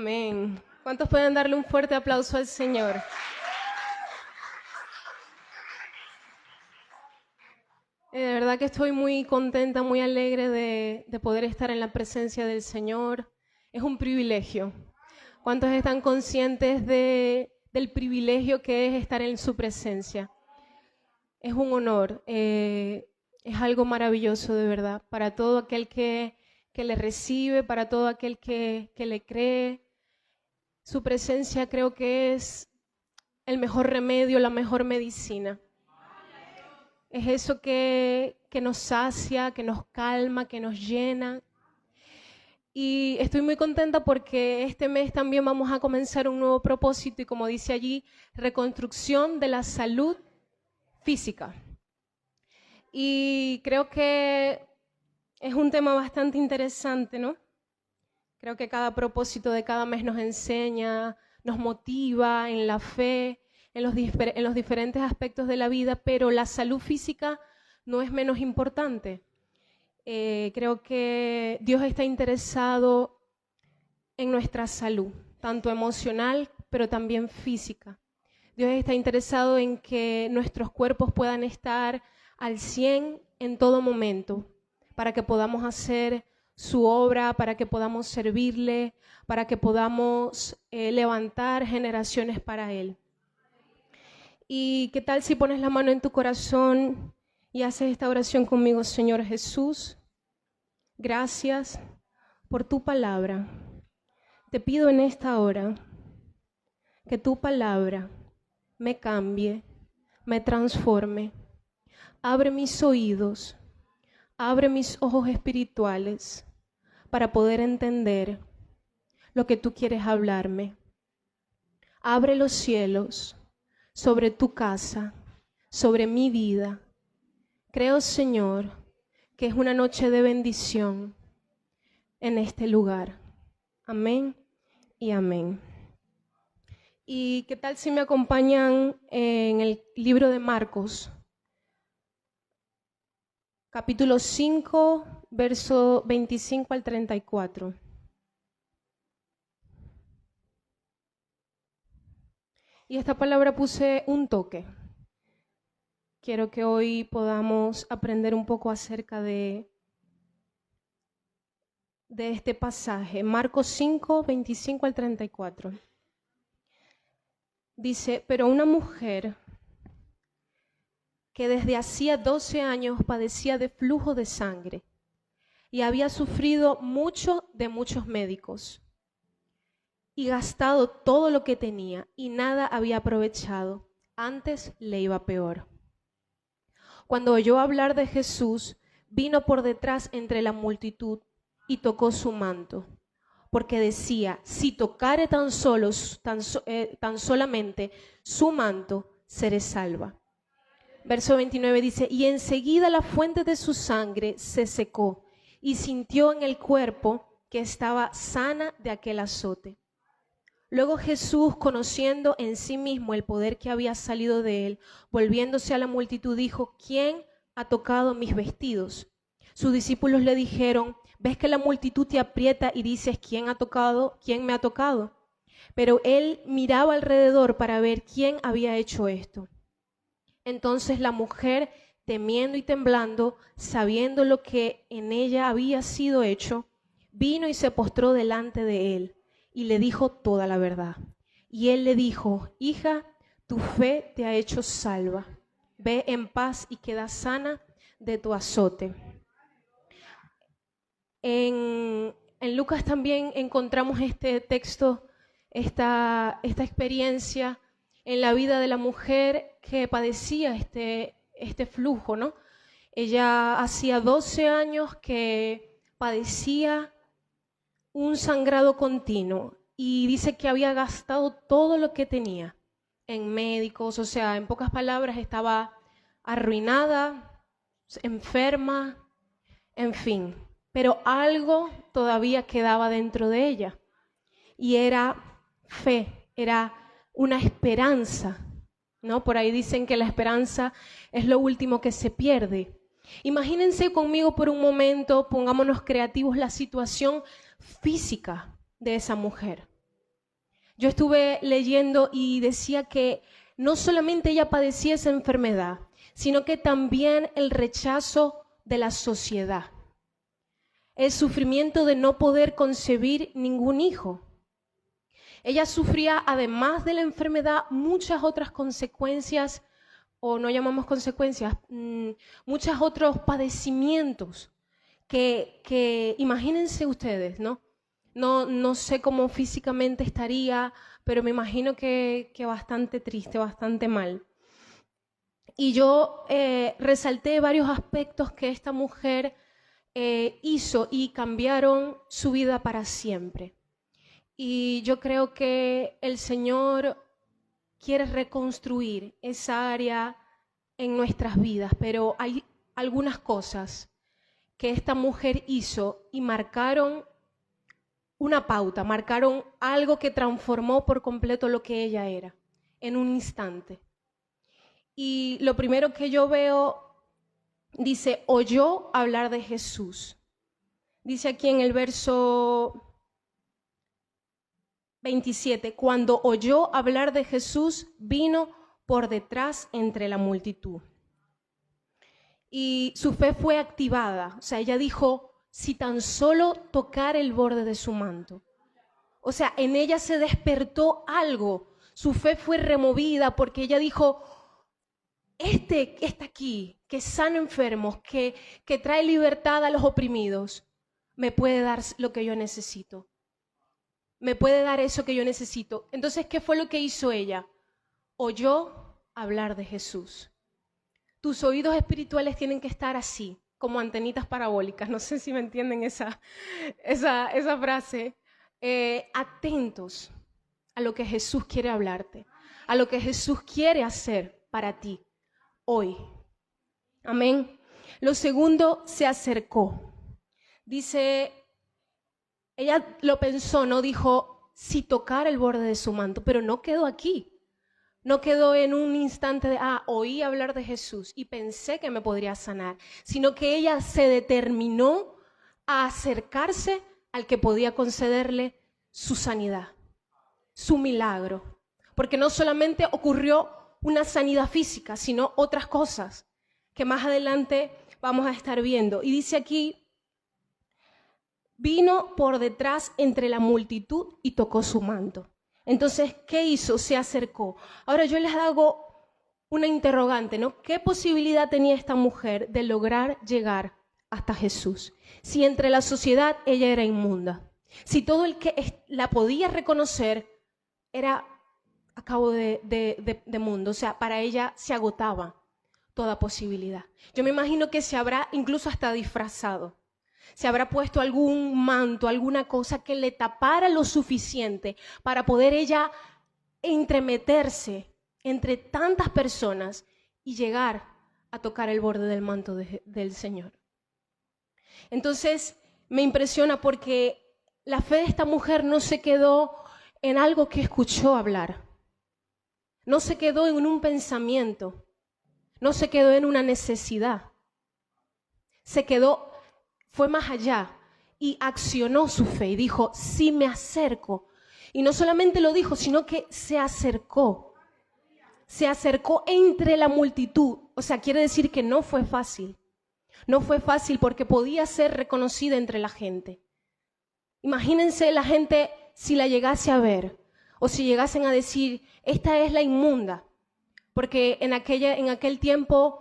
Amén. ¿Cuántos pueden darle un fuerte aplauso al Señor? De verdad que estoy muy contenta, muy alegre de poder estar en la presencia del Señor. Es un privilegio. ¿Cuántos están conscientes del privilegio que es estar en su presencia? Es un honor, es algo maravilloso de verdad, para todo aquel que le recibe, para todo aquel que le cree. Su presencia creo que es el mejor remedio, la mejor medicina. Es eso que nos sacia, que nos calma, que nos llena. Y estoy muy contenta porque este mes también vamos a comenzar un nuevo propósito y, como dice allí, reconstrucción de la salud física. Y creo que es un tema bastante interesante, ¿no? Creo que cada propósito de cada mes nos enseña, nos motiva en la fe, en los diferentes aspectos de la vida, pero la salud física no es menos importante. Creo que Dios está interesado en nuestra salud, tanto emocional, pero también física. Dios está interesado en que nuestros cuerpos puedan estar al 100 en todo momento, para que podamos hacer su obra, para que podamos servirle, para que podamos levantar generaciones para Él. ¿Y qué tal si pones la mano en tu corazón y haces esta oración conmigo? Señor Jesús, gracias por tu palabra. Te pido en esta hora que tu palabra me cambie, me transforme. Abre mis oídos, abre mis ojos espirituales para poder entender lo que tú quieres hablarme. Abre los cielos sobre tu casa, sobre mi vida. Creo, Señor, que es una noche de bendición en este lugar. Amén y amén. ¿Y qué tal si me acompañan en el libro de Marcos? Capítulo 5, verso 25 al 34. Y esta palabra puse un toque. Quiero que hoy podamos aprender un poco acerca de este pasaje. Marcos 5, 25 al 34. Dice, pero una mujer que desde hacía 12 años padecía de flujo de sangre y había sufrido mucho de muchos médicos y gastado todo lo que tenía y nada había aprovechado, antes le iba peor. Cuando oyó hablar de Jesús, vino por detrás entre la multitud y tocó su manto, porque decía, si tocare tan solamente su manto, seré salva. Verso 29 dice, y enseguida la fuente de su sangre se secó y sintió en el cuerpo que estaba sana de aquel azote. Luego Jesús, conociendo en sí mismo el poder que había salido de él, volviéndose a la multitud, dijo, ¿quién ha tocado mis vestidos? Sus discípulos le dijeron, ¿ves que la multitud te aprieta y dices, ¿quién me ha tocado? Pero él miraba alrededor para ver quién había hecho esto. Entonces la mujer, temiendo y temblando, sabiendo lo que en ella había sido hecho, vino y se postró delante de él y le dijo toda la verdad. Y él le dijo, hija, tu fe te ha hecho salva. Ve en paz y queda sana de tu azote. En Lucas también encontramos este texto, esta experiencia en la vida de la mujer que padecía este flujo, ¿no? Ella hacía 12 años que padecía un sangrado continuo y dice que había gastado todo lo que tenía en médicos, o sea, en pocas palabras, estaba arruinada, enferma, en fin. Pero algo todavía quedaba dentro de ella y era fe, era una esperanza, ¿no? Por ahí dicen que la esperanza es lo último que se pierde. Imagínense conmigo por un momento, pongámonos creativos, la situación física de esa mujer. Yo estuve leyendo y decía que no solamente ella padecía esa enfermedad, sino que también el rechazo de la sociedad, el sufrimiento de no poder concebir ningún hijo. Ella sufría, además de la enfermedad, muchas otras consecuencias, o no llamamos consecuencias, muchos otros padecimientos que imagínense ustedes, ¿no? No sé cómo físicamente estaría, pero me imagino que bastante triste, bastante mal. Y yo resalté varios aspectos que esta mujer hizo y cambiaron su vida para siempre. Y yo creo que el Señor quiere reconstruir esa área en nuestras vidas, pero hay algunas cosas que esta mujer hizo y marcaron una pauta, marcaron algo que transformó por completo lo que ella era, en un instante. Y lo primero que yo veo, dice, oyó hablar de Jesús. Dice aquí en el verso 27, cuando oyó hablar de Jesús, vino por detrás entre la multitud. Y su fe fue activada. O sea, ella dijo, si tan solo tocar el borde de su manto. O sea, en ella se despertó algo. Su fe fue removida porque ella dijo, este que está aquí, que sana enfermos, que trae libertad a los oprimidos, me puede dar lo que yo necesito. Me puede dar eso que yo necesito. Entonces, ¿qué fue lo que hizo ella? Oyó hablar de Jesús. Tus oídos espirituales tienen que estar así, como antenitas parabólicas. No sé si me entienden esa frase. Atentos a lo que Jesús quiere hablarte, a lo que Jesús quiere hacer para ti hoy. Amén. Lo segundo, se acercó. Dice, ella lo pensó, no dijo, si tocara el borde de su manto, pero no quedó aquí. No quedó en un instante de, oí hablar de Jesús y pensé que me podría sanar, sino que ella se determinó a acercarse al que podía concederle su sanidad, su milagro. Porque no solamente ocurrió una sanidad física, sino otras cosas que más adelante vamos a estar viendo. Y dice aquí, vino por detrás entre la multitud y tocó su manto. Entonces, ¿qué hizo? Se acercó. Ahora yo les hago una interrogante, ¿no? ¿Qué posibilidad tenía esta mujer de lograr llegar hasta Jesús? Si entre la sociedad ella era inmunda, si todo el que la podía reconocer era a cabo de mundo, o sea, para ella se agotaba toda posibilidad. Yo me imagino que se habrá incluso hasta disfrazado. Se habrá puesto algún manto, alguna cosa que le tapara lo suficiente para poder ella entremeterse entre tantas personas y llegar a tocar el borde del manto del Señor. Entonces, me impresiona porque la fe de esta mujer no se quedó en algo que escuchó hablar, no se quedó en un pensamiento, no se quedó en una necesidad, fue más allá y accionó su fe y dijo, sí me acerco. Y no solamente lo dijo, sino que se acercó entre la multitud. O sea, quiere decir que no fue fácil. No fue fácil porque podía ser reconocida entre la gente. Imagínense la gente si la llegase a ver o si llegasen a decir, esta es la inmunda. Porque en aquel tiempo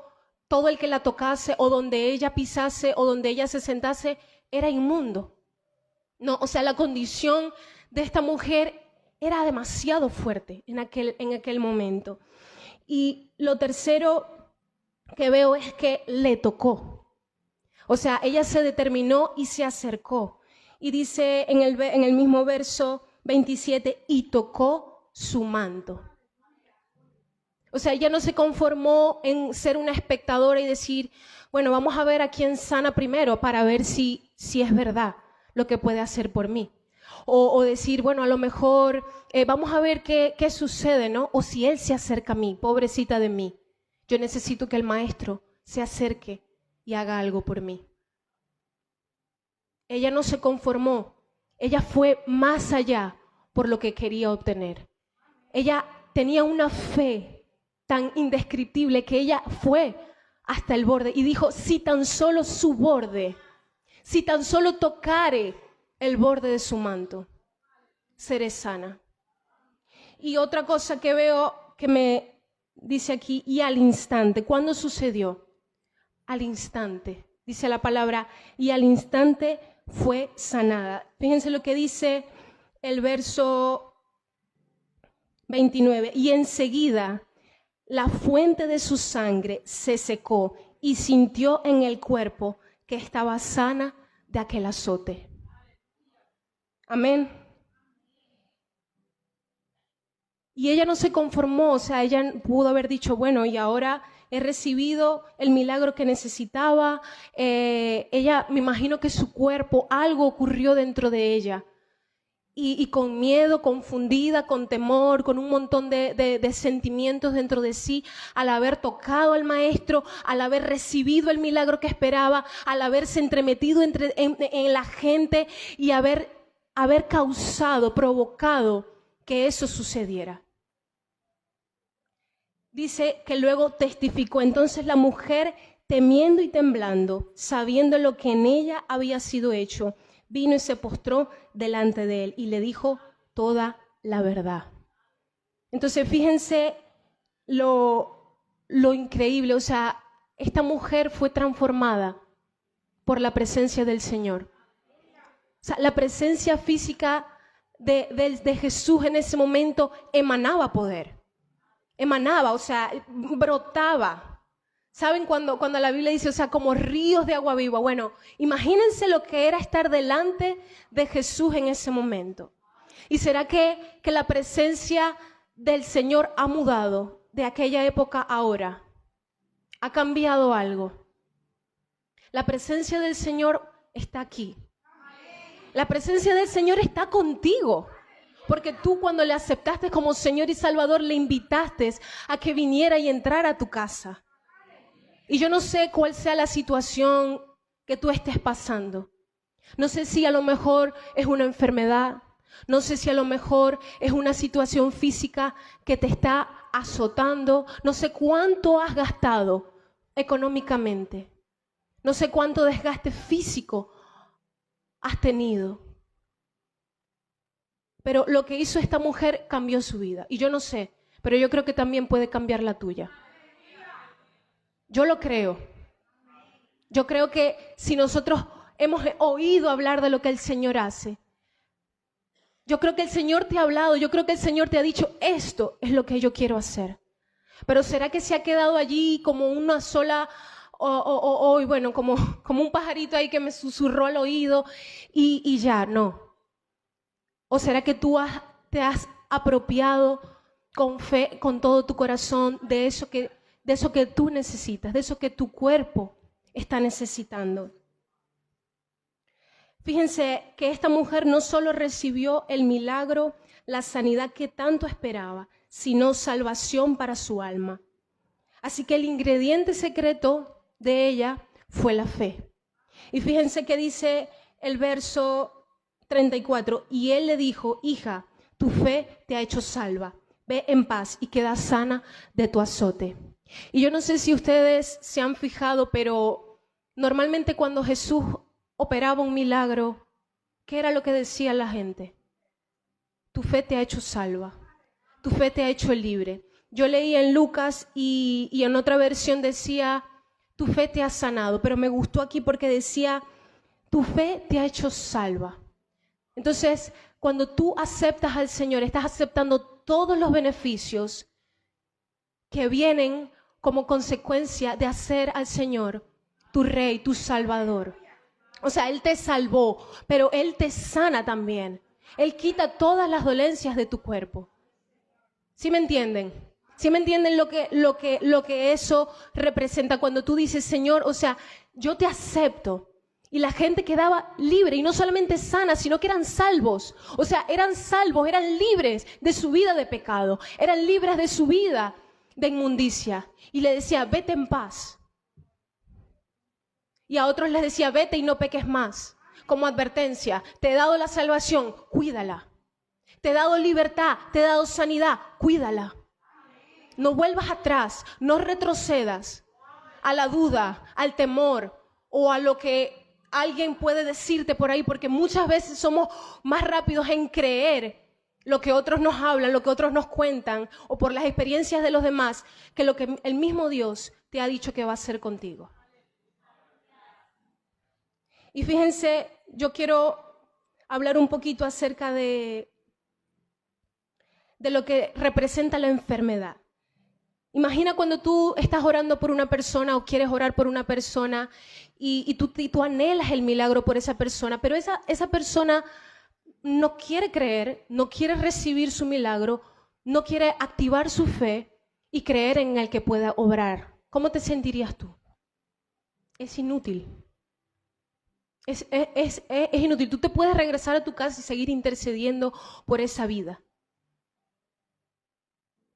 todo el que la tocase o donde ella pisase o donde ella se sentase era inmundo. No, o sea, la condición de esta mujer era demasiado fuerte en aquel momento. Y lo tercero que veo es que le tocó. O sea, ella se determinó y se acercó. Y dice en el mismo verso 27, y tocó su manto. O sea, ella no se conformó en ser una espectadora y decir, bueno, vamos a ver a quién sana primero para ver si es verdad lo que puede hacer por mí. O decir, bueno, a lo mejor vamos a ver qué sucede, ¿no? O si él se acerca a mí, pobrecita de mí. Yo necesito que el maestro se acerque y haga algo por mí. Ella no se conformó, ella fue más allá por lo que quería obtener. Ella tenía una fe tan indescriptible que ella fue hasta el borde y dijo, si tan solo su borde, si tan solo tocare el borde de su manto, seré sana. Y otra cosa que veo que me dice aquí, y al instante, ¿cuándo sucedió? Al instante, dice la palabra, y al instante fue sanada. Fíjense lo que dice el verso 29, y enseguida la fuente de su sangre se secó y sintió en el cuerpo que estaba sana de aquel azote. Amén. Y ella no se conformó, o sea, ella pudo haber dicho, bueno, y ahora he recibido el milagro que necesitaba. Ella, me imagino que su cuerpo, algo ocurrió dentro de ella. Y con miedo, confundida, con temor, con un montón de sentimientos dentro de sí, al haber tocado al maestro, al haber recibido el milagro que esperaba, al haberse entremetido en la gente y haber causado, provocado que eso sucediera. Dice que luego testificó. Entonces la mujer, temiendo y temblando, sabiendo lo que en ella había sido hecho, vino y se postró delante de él y le dijo toda la verdad. Entonces fíjense lo increíble, o sea, esta mujer fue transformada por la presencia del Señor. O sea, la presencia física de Jesús en ese momento emanaba poder. Emanaba, o sea, brotaba. ¿Saben cuando la Biblia dice, o sea, como ríos de agua viva? Bueno, imagínense lo que era estar delante de Jesús en ese momento. ¿Y será que la presencia del Señor ha mudado de aquella época a ahora? ¿Ha cambiado algo? La presencia del Señor está aquí. La presencia del Señor está contigo. Porque tú cuando le aceptaste como Señor y Salvador, le invitaste a que viniera y entrara a tu casa. Y yo no sé cuál sea la situación que tú estés pasando. No sé si a lo mejor es una enfermedad. No sé si a lo mejor es una situación física que te está azotando. No sé cuánto has gastado económicamente. No sé cuánto desgaste físico has tenido. Pero lo que hizo esta mujer cambió su vida. Y yo no sé, pero yo creo que también puede cambiar la tuya. Yo lo creo. Yo creo que si nosotros hemos oído hablar de lo que el Señor hace, yo creo que el Señor te ha hablado, yo creo que el Señor te ha dicho, esto es lo que yo quiero hacer. Pero ¿será que se ha quedado allí como una sola, bueno, como un pajarito ahí que me susurró al oído y ya, no? ¿O será que tú te has apropiado con fe, con todo tu corazón, de eso que tú necesitas, de eso que tu cuerpo está necesitando? Fíjense que esta mujer no solo recibió el milagro, la sanidad que tanto esperaba, sino salvación para su alma. Así que el ingrediente secreto de ella fue la fe. Y fíjense que dice el verso 34, y él le dijo, hija, tu fe te ha hecho salva, ve en paz y queda sana de tu azote. Y yo no sé si ustedes se han fijado, pero normalmente cuando Jesús operaba un milagro, ¿qué era lo que decía la gente? Tu fe te ha hecho salva, tu fe te ha hecho libre. Yo leí en Lucas y en otra versión decía, tu fe te ha sanado, pero me gustó aquí porque decía, tu fe te ha hecho salva. Entonces, cuando tú aceptas al Señor, estás aceptando todos los beneficios que vienen como consecuencia de hacer al Señor tu Rey, tu Salvador. O sea, Él te salvó, pero Él te sana también. Él quita todas las dolencias de tu cuerpo. ¿Sí me entienden? ¿Sí me entienden lo que eso representa cuando tú dices, Señor, o sea, yo te acepto? Y la gente quedaba libre, y no solamente sana, sino que eran salvos. O sea, eran salvos, eran libres de su vida de pecado, eran libres de su vida de inmundicia. Y le decía, vete en paz. Y a otros les decía, vete y no peques más. Como advertencia, te he dado la salvación, cuídala. Te he dado libertad, te he dado sanidad, cuídala. No vuelvas atrás, no retrocedas a la duda, al temor o a lo que alguien puede decirte por ahí, porque muchas veces somos más rápidos en creer lo que otros nos hablan, lo que otros nos cuentan, o por las experiencias de los demás, que lo que el mismo Dios te ha dicho que va a hacer contigo. Y fíjense, yo quiero hablar un poquito acerca de lo que representa la enfermedad. Imagina cuando tú estás orando por una persona o quieres orar por una persona y tú anhelas el milagro por esa persona, pero esa persona no quiere creer, no quiere recibir su milagro, no quiere activar su fe y creer en el que pueda obrar. ¿Cómo te sentirías tú? Es inútil. Es inútil. Tú te puedes regresar a tu casa y seguir intercediendo por esa vida.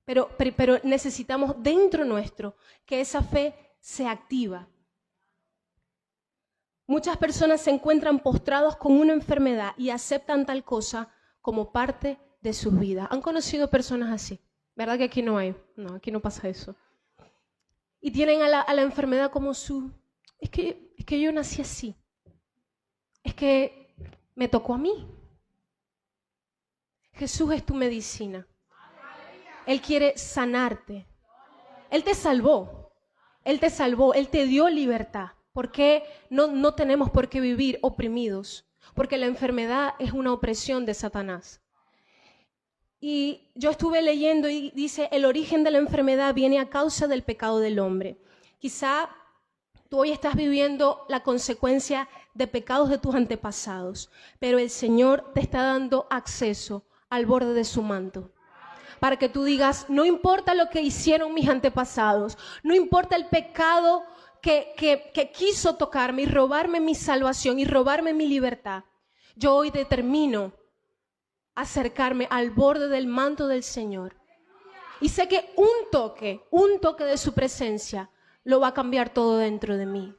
Pero necesitamos dentro nuestro que esa fe se activa. Muchas personas se encuentran postrados con una enfermedad y aceptan tal cosa como parte de sus vidas. ¿Han conocido personas así? ¿Verdad que aquí no hay? No, aquí no pasa eso. Y tienen a la enfermedad como su... Es que yo nací así. Es que me tocó a mí. Jesús es tu medicina. Él quiere sanarte. Él te salvó. Él te salvó. Él te dio libertad. ¿Por qué no tenemos por qué vivir oprimidos? Porque la enfermedad es una opresión de Satanás. Y yo estuve leyendo y dice, el origen de la enfermedad viene a causa del pecado del hombre. Quizá tú hoy estás viviendo la consecuencia de pecados de tus antepasados, pero el Señor te está dando acceso al borde de su manto. Para que tú digas, no importa lo que hicieron mis antepasados, no importa el pecado que quiso tocarme y robarme mi salvación y robarme mi libertad. Yo hoy determino acercarme al borde del manto del Señor. Y sé que un toque de su presencia lo va a cambiar todo dentro de mí.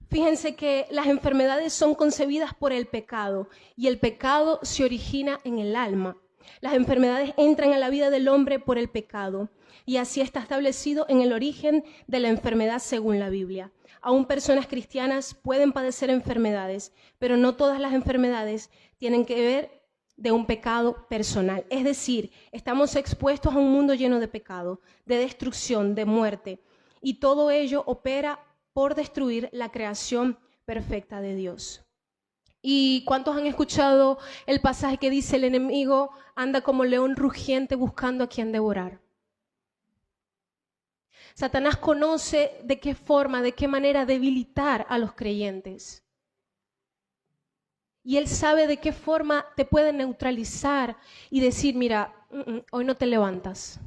Fíjense que las enfermedades son concebidas por el pecado y el pecado se origina en el alma. Las enfermedades entran a la vida del hombre por el pecado y así está establecido en el origen de la enfermedad según la Biblia. Aún personas cristianas pueden padecer enfermedades, pero no todas las enfermedades tienen que ver de un pecado personal. Es decir, estamos expuestos a un mundo lleno de pecado, de destrucción, de muerte, y todo ello opera por destruir la creación perfecta de Dios. ¿Y cuántos han escuchado el pasaje que dice el enemigo anda como león rugiente buscando a quien devorar? Satanás conoce de qué forma, de qué manera debilitar a los creyentes. Y él sabe de qué forma te puede neutralizar y decir, mira, hoy no te levantas.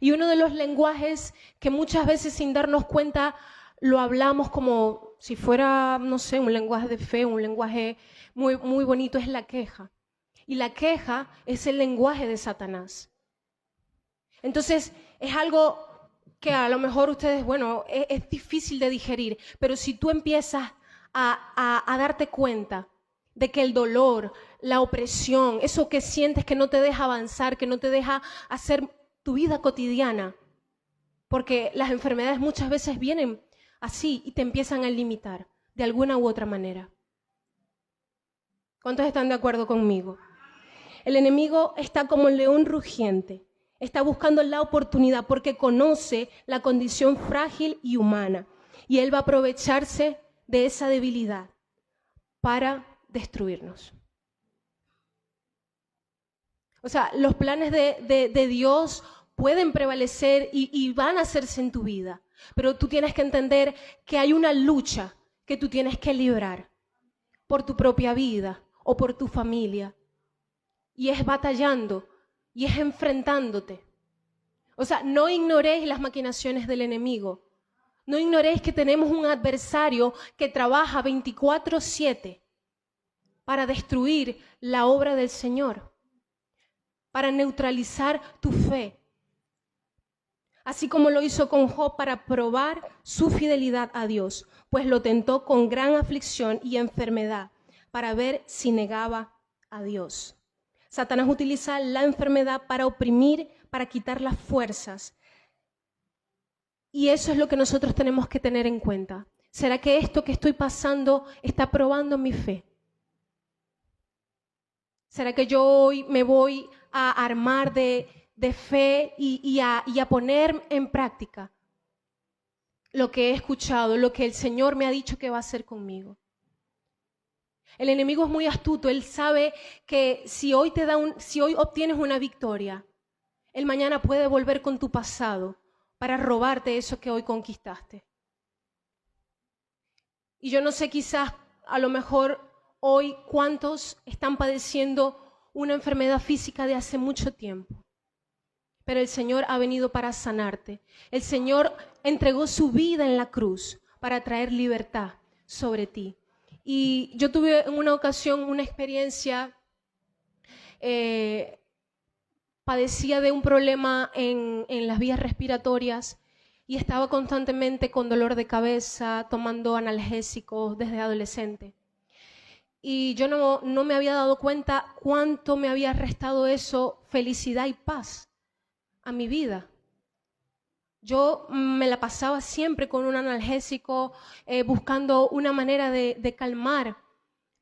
Y uno de los lenguajes que muchas veces sin darnos cuenta lo hablamos como si fuera, no sé, un lenguaje de fe, un lenguaje muy, muy bonito, es la queja. Y la queja es el lenguaje de Satanás. Entonces, es algo que a lo mejor ustedes, bueno, es difícil de digerir, pero si tú empiezas a darte cuenta de que el dolor, la opresión, eso que sientes que no te deja avanzar, que no te deja hacer tu vida cotidiana, porque las enfermedades muchas veces vienen así y te empiezan a limitar de alguna u otra manera. ¿Cuántos están de acuerdo conmigo? El enemigo está como el león rugiente, está buscando la oportunidad porque conoce la condición frágil y humana y él va a aprovecharse de esa debilidad para destruirnos. O sea, los planes de Dios pueden prevalecer y van a hacerse en tu vida, pero tú tienes que entender que hay una lucha que tú tienes que librar por tu propia vida o por tu familia. Y es batallando y es enfrentándote. O sea, no ignoréis las maquinaciones del enemigo. No ignoréis que tenemos un adversario que trabaja 24/7 para destruir la obra del Señor, para neutralizar tu fe. Así como lo hizo con Job para probar su fidelidad a Dios, pues lo tentó con gran aflicción y enfermedad para ver si negaba a Dios. Satanás utiliza la enfermedad para oprimir, para quitar las fuerzas. Y eso es lo que nosotros tenemos que tener en cuenta. ¿Será que esto que estoy pasando está probando mi fe? ¿Será que yo hoy me voy a armar de fe y a poner en práctica lo que he escuchado, lo que el Señor me ha dicho que va a hacer conmigo? El enemigo es muy astuto, él sabe que si hoy obtienes una victoria, él mañana puede volver con tu pasado para robarte eso que hoy conquistaste. Y yo no sé, quizás a lo mejor hoy cuántos están padeciendo una enfermedad física de hace mucho tiempo. Pero el Señor ha venido para sanarte. El Señor entregó su vida en la cruz para traer libertad sobre ti. Y yo tuve en una ocasión una experiencia, padecía de un problema en las vías respiratorias y estaba constantemente con dolor de cabeza, tomando analgésicos desde adolescente. Y yo no me había dado cuenta cuánto me había restado eso, felicidad y paz a mi vida. Yo me la pasaba siempre con un analgésico, buscando una manera de calmar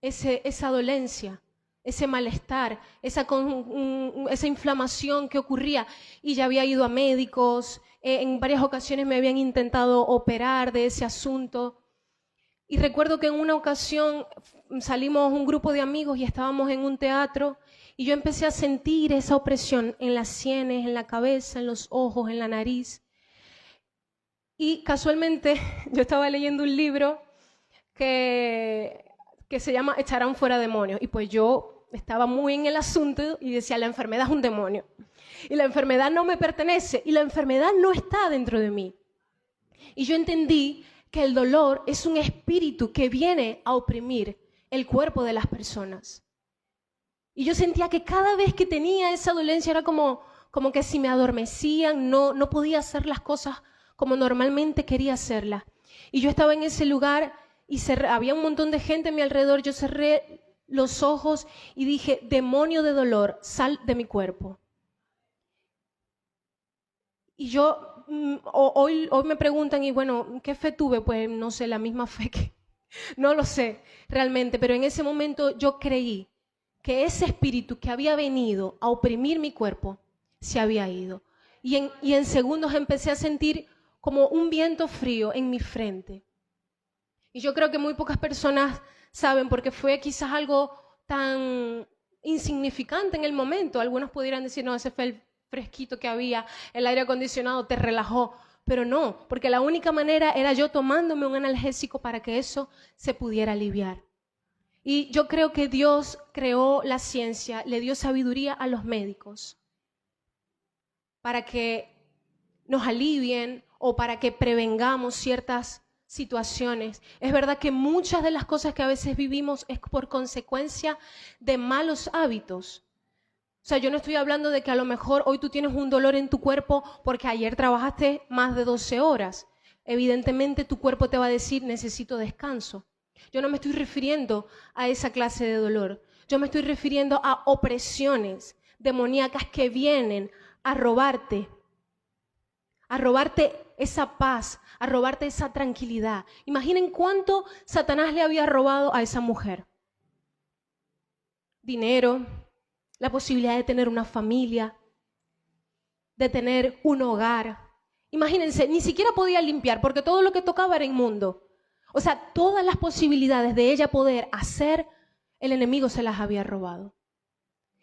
esa dolencia, ese malestar, esa inflamación que ocurría. Y ya había ido a médicos, en varias ocasiones me habían intentado operar de ese asunto. Y recuerdo que en una ocasión salimos un grupo de amigos y estábamos en un teatro y yo empecé a sentir esa opresión en las sienes, en la cabeza, en los ojos, en la nariz. Y casualmente yo estaba leyendo un libro que se llama Echarán fuera demonios. Y pues yo estaba muy en el asunto y decía, la enfermedad es un demonio. Y la enfermedad no me pertenece y la enfermedad no está dentro de mí. Y yo entendí que el dolor es un espíritu que viene a oprimir el cuerpo de las personas. Y yo sentía que cada vez que tenía esa dolencia era como que si me adormecían, no podía hacer las cosas como normalmente quería hacerlas. Y yo estaba en ese lugar y había un montón de gente a mi alrededor, yo cerré los ojos y dije, demonio de dolor, sal de mi cuerpo. Y yo, hoy me preguntan, y bueno, ¿qué fe tuve? Pues no sé, la misma fe que, no lo sé realmente, pero en ese momento yo creí que ese espíritu que había venido a oprimir mi cuerpo se había ido. Y en segundos empecé a sentir como un viento frío en mi frente. Y yo creo que muy pocas personas saben, porque fue quizás algo tan insignificante en el momento. Algunos pudieran decir, no, ese fue el fresquito que había, el aire acondicionado te relajó. Pero no, porque la única manera era yo tomándome un analgésico para que eso se pudiera aliviar. Y yo creo que Dios creó la ciencia, le dio sabiduría a los médicos para que nos alivien o para que prevengamos ciertas situaciones. Es verdad que muchas de las cosas que a veces vivimos es por consecuencia de malos hábitos. O sea, yo no estoy hablando de que a lo mejor hoy tú tienes un dolor en tu cuerpo porque ayer trabajaste más de 12 horas. Evidentemente tu cuerpo te va a decir, necesito descanso. Yo no me estoy refiriendo a esa clase de dolor. Yo me estoy refiriendo a opresiones demoníacas que vienen a robarte esa paz, a robarte esa tranquilidad. Imaginen cuánto Satanás le había robado a esa mujer. Dinero, la posibilidad de tener una familia, de tener un hogar. Imagínense, ni siquiera podía limpiar porque todo lo que tocaba era inmundo. O sea, todas las posibilidades de ella poder hacer, el enemigo se las había robado.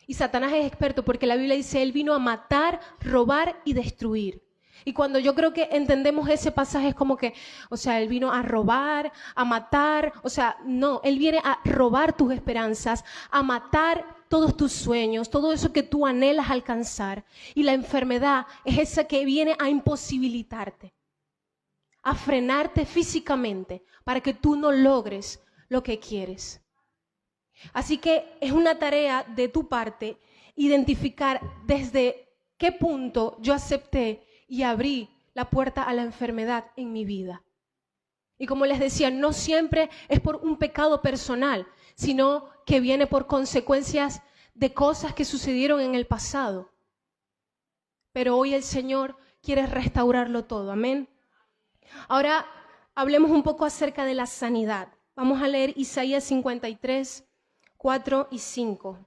Y Satanás es experto porque la Biblia dice, él vino a matar, robar y destruir. Y cuando yo creo que entendemos ese pasaje es como que, o sea, él vino a robar, a matar, o sea, no, él viene a robar tus esperanzas, a matar todos tus sueños, todo eso que tú anhelas alcanzar. Y la enfermedad es esa que viene a imposibilitarte, a frenarte físicamente para que tú no logres lo que quieres. Así que es una tarea de tu parte identificar desde qué punto yo acepté y abrí la puerta a la enfermedad en mi vida. Y como les decía, no siempre es por un pecado personal, sino que viene por consecuencias de cosas que sucedieron en el pasado. Pero hoy el Señor quiere restaurarlo todo, amén. Ahora hablemos un poco acerca de la sanidad. Vamos a leer Isaías 53, 4 y 5.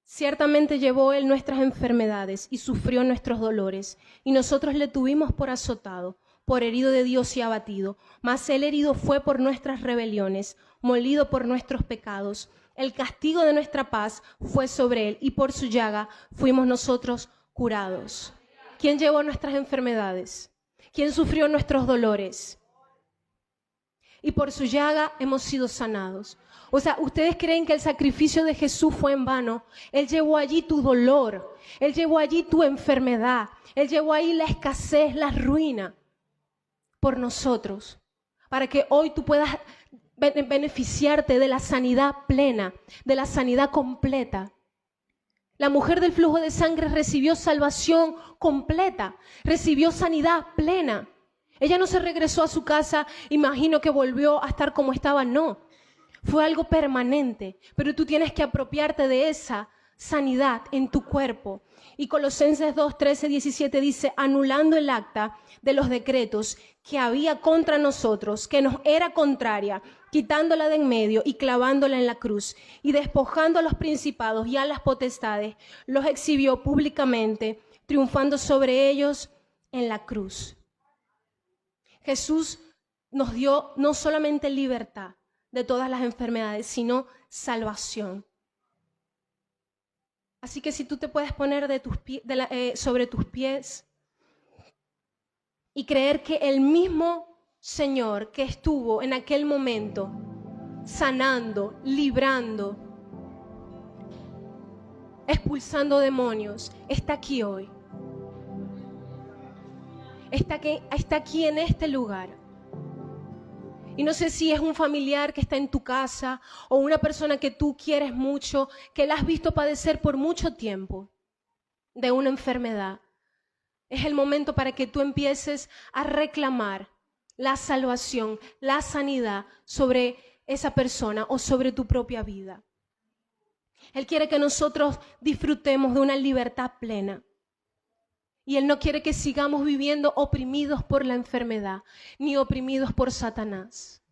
Ciertamente llevó Él nuestras enfermedades y sufrió nuestros dolores, y nosotros le tuvimos por azotado, por herido de Dios y abatido. Mas Él herido fue por nuestras rebeliones, molido por nuestros pecados. El castigo de nuestra paz fue sobre Él, y por su llaga fuimos nosotros curados. ¿Quién llevó nuestras enfermedades? ¿Quién sufrió nuestros dolores? Y por su llaga hemos sido sanados. O sea, ¿ustedes creen que el sacrificio de Jesús fue en vano? Él llevó allí tu dolor, Él llevó allí tu enfermedad, Él llevó ahí la escasez, la ruina por nosotros, para que hoy tú puedas beneficiarte de la sanidad plena, de la sanidad completa. La mujer del flujo de sangre recibió salvación completa, recibió sanidad plena. Ella no se regresó a su casa, imagino que volvió a estar como estaba, no. Fue algo permanente, pero tú tienes que apropiarte de esa sanidad en tu cuerpo. Y Colosenses 2, 13, 17 dice, anulando el acta de los decretos que había contra nosotros, que nos era contraria, quitándola de en medio y clavándola en la cruz, y despojando a los principados y a las potestades, los exhibió públicamente, triunfando sobre ellos en la cruz. Jesús nos dio no solamente libertad de todas las enfermedades, sino salvación. Así que si tú te puedes poner sobre tus pies y creer que el mismo Señor que estuvo en aquel momento sanando, librando, expulsando demonios, está aquí hoy. Está aquí en este lugar. Y no sé si es un familiar que está en tu casa o una persona que tú quieres mucho, que la has visto padecer por mucho tiempo de una enfermedad. Es el momento para que tú empieces a reclamar la salvación, la sanidad sobre esa persona o sobre tu propia vida. Él quiere que nosotros disfrutemos de una libertad plena. Y Él no quiere que sigamos viviendo oprimidos por la enfermedad, ni oprimidos por Satanás.